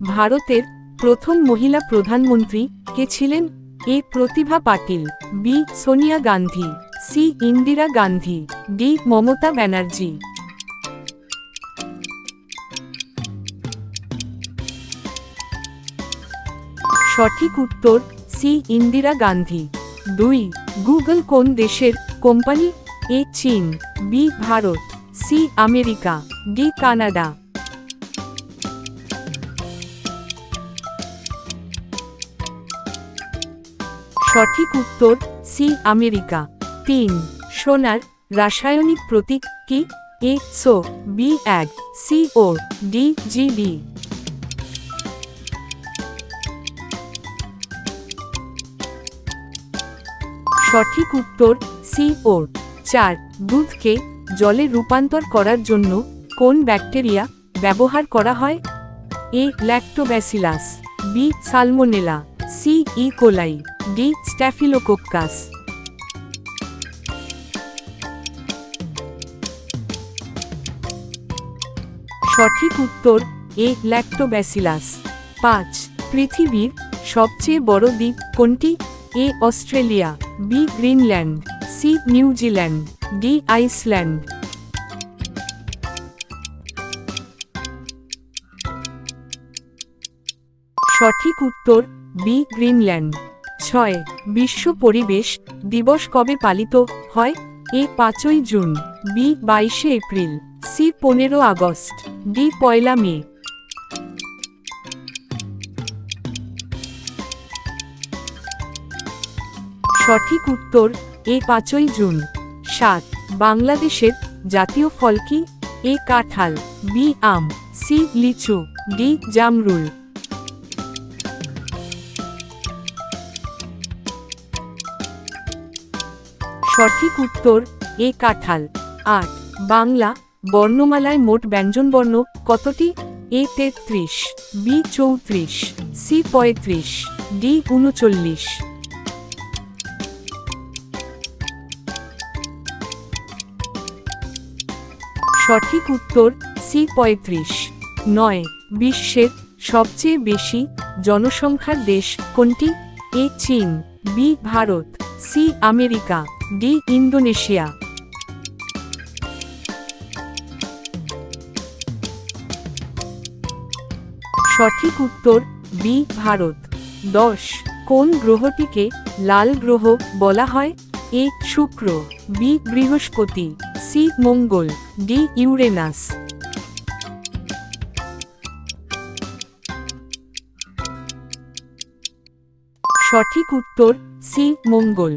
ভারতের প্রথম মহিলা প্রধানমন্ত্রী কে ছিলেন? A Pratibha Patil, B Sonia Gandhi, C Indira Gandhi, D Mamata Banerjee. সঠিক উত্তর সি ইন্দিরা গান্ধী। 2. গুগল কোন দেশের কোম্পানি? এ চীন, B Bharat, C America, D Canada. সঠিক উত্তর সি আমেরিকা। 3. সোনার রাসায়নিক প্রতীক কি? এ সো, বি অ্যাগ, সি ও, ডি জিডি। সঠিক উত্তর সি ও। 4. দুধকে জলে রূপান্তর করার জন্য কোন ব্যাকটেরিয়া ব্যবহার করা হয়? A lactobacillus, B salmonella, C E coli, D staphylococcus. সঠিক উত্তর এ ল্যাক্টোব্যাসিলাস। 5. পৃথিবীর সবচেয়ে বড় দ্বীপ কোনটি? A Australia, B Greenland, C New Zealand, D Iceland. সঠিক উত্তর বি গ্রিনল্যান্ড। 6. বিশ্ব পরিবেশ দিবস কবে পালিত হয়? এ 5ই জুন, বি 22শে April, C 15 August, D 1 May. সঠিক উত্তর এ 5ই জুন। 7. বাংলাদেশের জাতীয় ফল কি? এ কাঁঠাল, বি আম, সি লিচু, ডি জামরুল। সঠিক উত্তর এ কাঁঠাল। 8. বাংলা বর্ণমালায় মোট ব্যঞ্জনবর্ণ কতটি? এ 33, বি 34, সি 35, ডি 39। সঠিক উত্তর সি 35। 9. বিশ্বের সবচেয়ে বেশি জনসংখ্যার দেশ কোনটি? এ চীন, B Bharat, C America, D Indonesia. সঠিক উত্তর বি ভারত। 10. কোন গ্রহটিকে লাল গ্রহ বলা হয়? এ শুক্র, বি বৃহস্পতি, সি মঙ্গল, ডি ইউরেনাস। সঠিক উত্তর সি মঙ্গল।